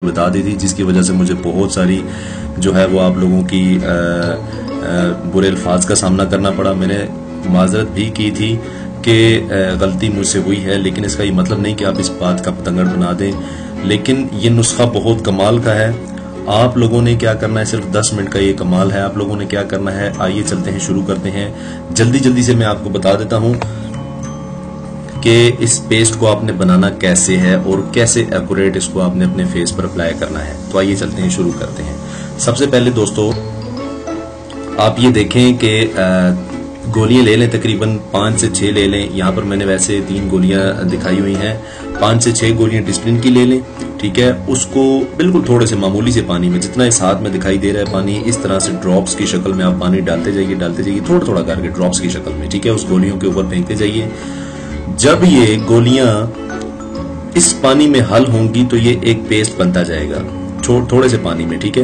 बता दी थी, जिसकी वजह से मुझे बहुत सारी जो है वो आप लोगों की बुरे अल्फाज का सामना करना पड़ा। मैंने माजरत भी की थी कि गलती मुझसे हुई है, लेकिन इसका ये मतलब नहीं कि आप इस बात का पतंगड़ बना दें। लेकिन ये नुस्खा बहुत कमाल का है। आप लोगों ने क्या करना है, सिर्फ 10 मिनट का ये कमाल है। आप लोगों ने क्या करना है, आइए चलते हैं, शुरू करते हैं। जल्दी जल्दी से मैं आपको बता देता हूं कि इस पेस्ट को आपने बनाना कैसे है और कैसे एक्यूरेट इसको आपने अपने फेस पर अप्लाई करना है। तो आइए चलते हैं, शुरू करते हैं। सबसे पहले दोस्तों आप ये देखें कि गोलियां ले लें, तकरीबन 5 से 6 ले लें। यहाँ पर मैंने वैसे 3 गोलियां दिखाई हुई हैं। 5 से 6 गोलियां डिस्प्लिन की ले लें, ठीक है। उसको बिल्कुल थोड़े से मामूली से पानी में, जितना इस हाथ में दिखाई दे रहा है पानी, इस तरह से ड्रॉप्स की शक्ल में आप पानी डालते जाइए थोड़ा थोड़ा करके ड्रॉप्स की शक्ल में, ठीक है। उस गोलियों के ऊपर फेंकते जाइए। जब ये गोलियां इस पानी में हल होंगी तो ये एक पेस्ट बनता जाएगा थोड़े से पानी में, ठीक है।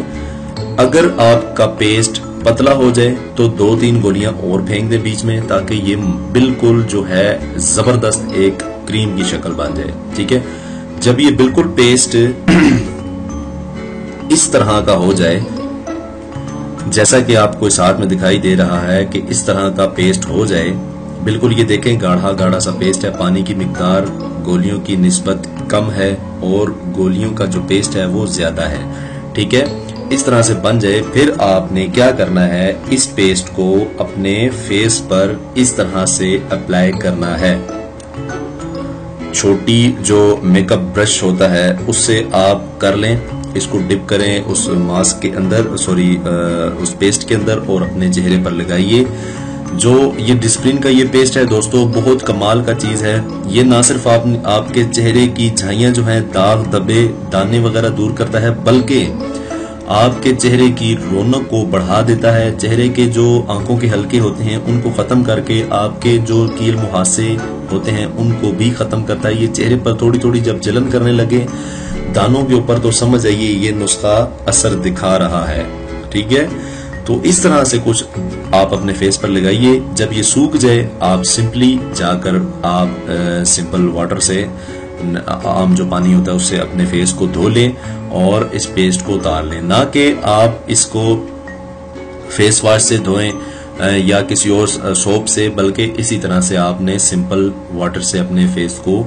अगर आपका पेस्ट पतला हो जाए तो 2-3 गोलियां और फेंक दें बीच में, ताकि ये बिल्कुल जो है जबरदस्त एक क्रीम की शक्ल बन जाए, ठीक है। जब ये बिल्कुल पेस्ट इस तरह का हो जाए, जैसा कि आपको इस हाथ में दिखाई दे रहा है कि इस तरह का पेस्ट हो जाए, बिल्कुल ये देखें गाढ़ा गाढ़ा सा पेस्ट है। पानी की मिकदार गोलियों की निस्बत कम है और गोलियों का जो पेस्ट है वो ज्यादा है, ठीक है। इस तरह से बन जाए, फिर आपने क्या करना है, इस पेस्ट को अपने फेस पर इस तरह से अप्लाई करना है। छोटी जो मेकअप ब्रश होता है उससे आप कर लें, इसको डिप करें उस मास्क के अंदर, उस पेस्ट के अंदर, और अपने चेहरे पर लगाइए। जो ये डिस्प्लिन का ये पेस्ट है दोस्तों, बहुत कमाल का चीज है। ये ना सिर्फ आपके चेहरे की झाइयां जो हैं, दाग धब्बे दाने वगैरह दूर करता है, बल्कि आपके चेहरे की रौनक को बढ़ा देता है। चेहरे के जो आंखों के हल्के होते हैं उनको खत्म करके आपके जो कील मुहासे होते हैं उनको भी खत्म करता है। ये चेहरे पर थोड़ी थोड़ी जब जलन करने लगे दानों के ऊपर, तो समझ जाइए ये नुस्खा असर दिखा रहा है, ठीक है। तो इस तरह से कुछ आप अपने फेस पर लगाइए। जब ये सूख जाए, आप सिंपली जाकर आप सिंपल वाटर से, आम जो पानी होता है उससे अपने फेस को धो लें और इस पेस्ट को उतार लें। ना कि आप इसको फेस वॉश से धोएं या किसी और सोप से, बल्कि इसी तरह से आपने सिंपल वाटर से अपने फेस को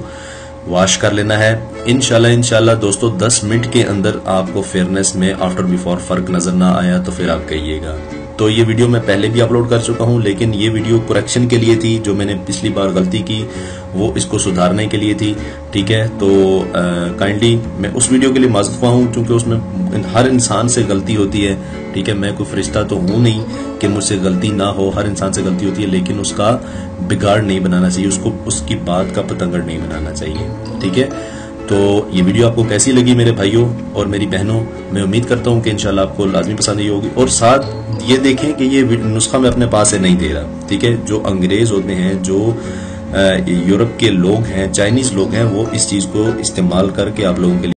वॉश कर लेना है। इंशाल्लाह दोस्तों 10 मिनट के अंदर आपको फेयरनेस में आफ्टर बिफोर फर्क नजर ना आया तो फिर आप कहिएगा। तो ये वीडियो मैं पहले भी अपलोड कर चुका हूं, लेकिन ये वीडियो करेक्शन के लिए थी। जो मैंने पिछली बार गलती की वो इसको सुधारने के लिए थी, ठीक है। तो काइंडली मैं उस वीडियो के लिए माज़ूफ़ हूं, क्योंकि उसमें हर इंसान से गलती होती है, ठीक है। मैं कोई फरिश्ता तो हूं नहीं कि मुझसे गलती ना हो, हर इंसान से गलती होती है, लेकिन उसका बिगाड़ नहीं बनाना चाहिए, उसको उसकी बात का पतंगड़ नहीं बनाना चाहिए, ठीक है। तो ये वीडियो आपको कैसी लगी मेरे भाइयों और मेरी बहनों, मैं उम्मीद करता हूँ कि इंशाल्लाह आपको लाजमी पसंद ही होगी। और साथ ये देखें कि ये नुस्खा मैं अपने पास से नहीं दे रहा, ठीक है। जो अंग्रेज होते हैं, जो यूरोप के लोग हैं, चाइनीज लोग हैं, वो इस चीज को इस्तेमाल करके आप लोगों के लिए